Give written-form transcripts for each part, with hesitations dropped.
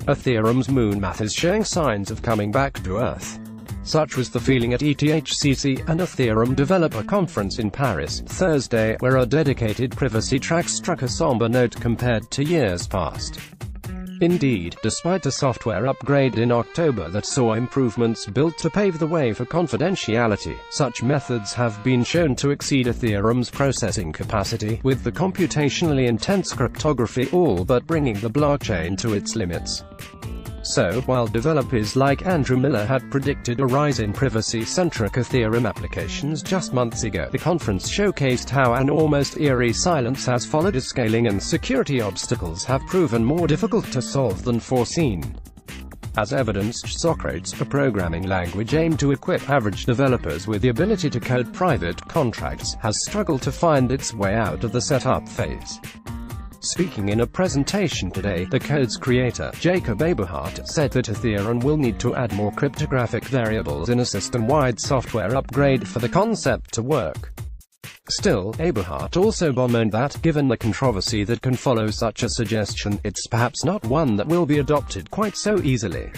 Ethereum's moon math is showing signs of coming back to Earth. Such was the feeling at ETHCC, an Ethereum developer conference in Paris, Thursday, where a dedicated privacy track struck a somber note compared to years past. Indeed, despite a software upgrade in October that saw improvements built to pave the way for confidentiality, such methods have been shown to exceed Ethereum's processing capacity, with the computationally intense cryptography all but bringing the blockchain to its limits. So, while developers like Andrew Miller had predicted a rise in privacy-centric Ethereum applications just months ago, the conference showcased how an almost eerie silence has followed as scaling and security obstacles have proven more difficult to solve than foreseen. As evidenced, Socrates, a programming language aimed to equip average developers with the ability to code private contracts, has struggled to find its way out of the setup phase. Speaking in a presentation today, the code's creator, Jacob Aberhart, said that Ethereum will need to add more cryptographic variables in a system-wide software upgrade for the concept to work. Still, Aberhart also bemoaned that, given the controversy that can follow such a suggestion, it's perhaps not one that will be adopted quite so easily.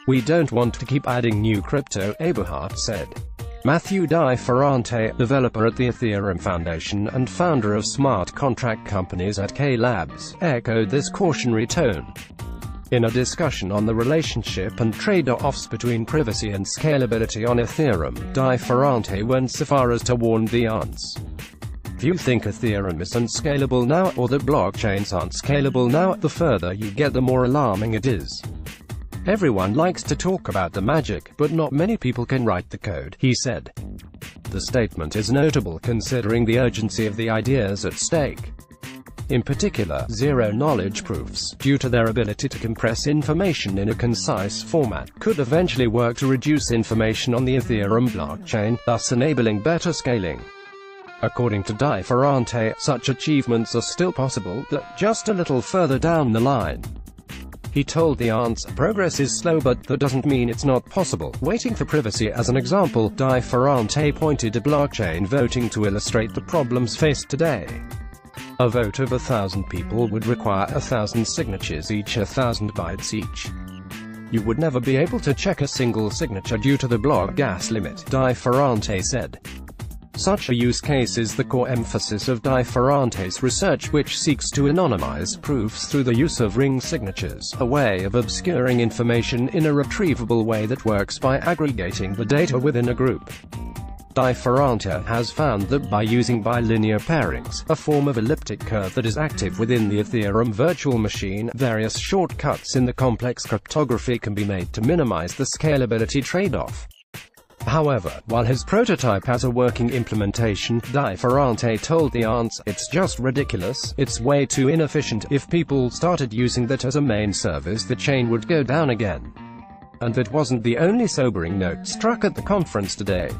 "We don't want to keep adding new crypto," Aberhart said. Matthew Di Ferrante, developer at the Ethereum Foundation and founder of smart contract companies at K Labs, echoed this cautionary tone. In a discussion on the relationship and trade-offs between privacy and scalability on Ethereum, Di Ferrante went so far as to warn the ants. "If you think Ethereum is unscalable now, or that blockchains aren't scalable now, the further you get the more alarming it is. Everyone likes to talk about the magic, but not many people can write the code," he said. The statement is notable considering the urgency of the ideas at stake. In particular, zero-knowledge proofs, due to their ability to compress information in a concise format, could eventually work to reduce information on the Ethereum blockchain, thus enabling better scaling. According to Di Ferrante, such achievements are still possible, but just a little further down the line. He told the ants, "Progress is slow, but that doesn't mean it's not possible." Waiting for privacy as an example, Di Ferrante pointed to blockchain voting to illustrate the problems faced today. A vote of 1,000 people would require 1,000 signatures each, 1,000 bytes each. You would never be able to check a single signature due to the block gas limit, Di Ferrante said. Such a use case is the core emphasis of Di Ferrante's research, which seeks to anonymize proofs through the use of ring signatures, a way of obscuring information in a retrievable way that works by aggregating the data within a group. Di Ferrante has found that by using bilinear pairings, a form of elliptic curve that is active within the Ethereum virtual machine, various shortcuts in the complex cryptography can be made to minimize the scalability trade-off. However, while his prototype has a working implementation, Di Ferrante told the ants, "It's just ridiculous, it's way too inefficient. If people started using that as a main service, the chain would go down again." And that wasn't the only sobering note struck at the conference today.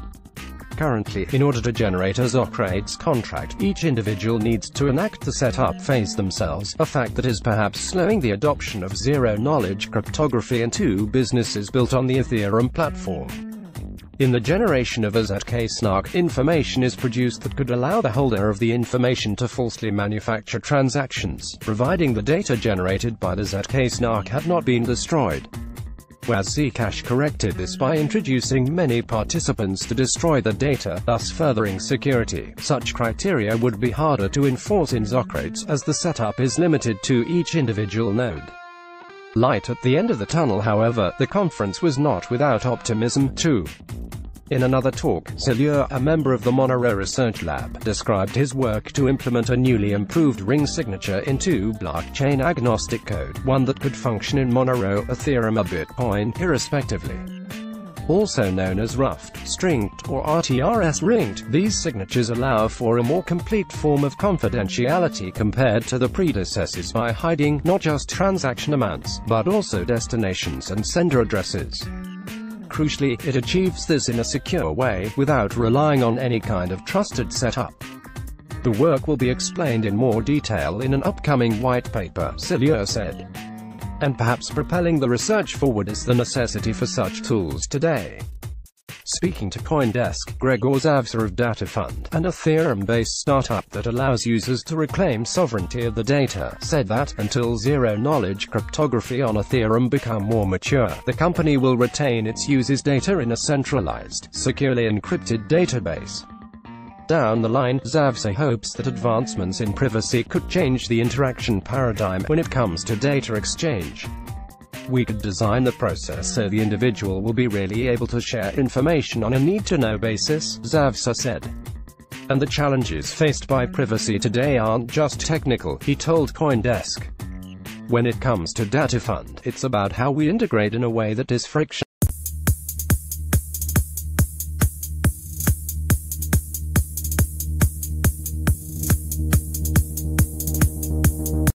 Currently, in order to generate a Socrates contract, each individual needs to enact the setup phase themselves, a fact that is perhaps slowing the adoption of zero-knowledge cryptography into businesses built on the Ethereum platform. In the generation of a ZK snark, information is produced that could allow the holder of the information to falsely manufacture transactions, providing the data generated by the ZK snark had not been destroyed. Whereas Zcash corrected this by introducing many participants to destroy the data, thus furthering security. Such criteria would be harder to enforce in Socrates, as the setup is limited to each individual node. Light at the end of the tunnel, however, the conference was not without optimism, too. In another talk, Silure, a member of the Monero Research Lab, described his work to implement a newly improved ring signature into blockchain-agnostic code, one that could function in Monero, Ethereum or Bitcoin, irrespectively. Also known as roughed, stringed, or RTRS ringed, these signatures allow for a more complete form of confidentiality compared to the predecessors by hiding, not just transaction amounts, but also destinations and sender addresses. Crucially, it achieves this in a secure way, without relying on any kind of trusted setup. The work will be explained in more detail in an upcoming white paper, Silure said. And perhaps propelling the research forward is the necessity for such tools today. Speaking to CoinDesk, Gregor Zavsa of DataFund, an Ethereum-based startup that allows users to reclaim sovereignty of the data, said that, until zero-knowledge cryptography on Ethereum become more mature, the company will retain its users' data in a centralized, securely encrypted database. Down the line, Zavsa hopes that advancements in privacy could change the interaction paradigm when it comes to data exchange. We could design the process so the individual will be really able to share information on a need-to-know basis, Zavsa said. And the challenges faced by privacy today aren't just technical, he told CoinDesk. When it comes to DataFund, it's about how we integrate in a way that is frictionless.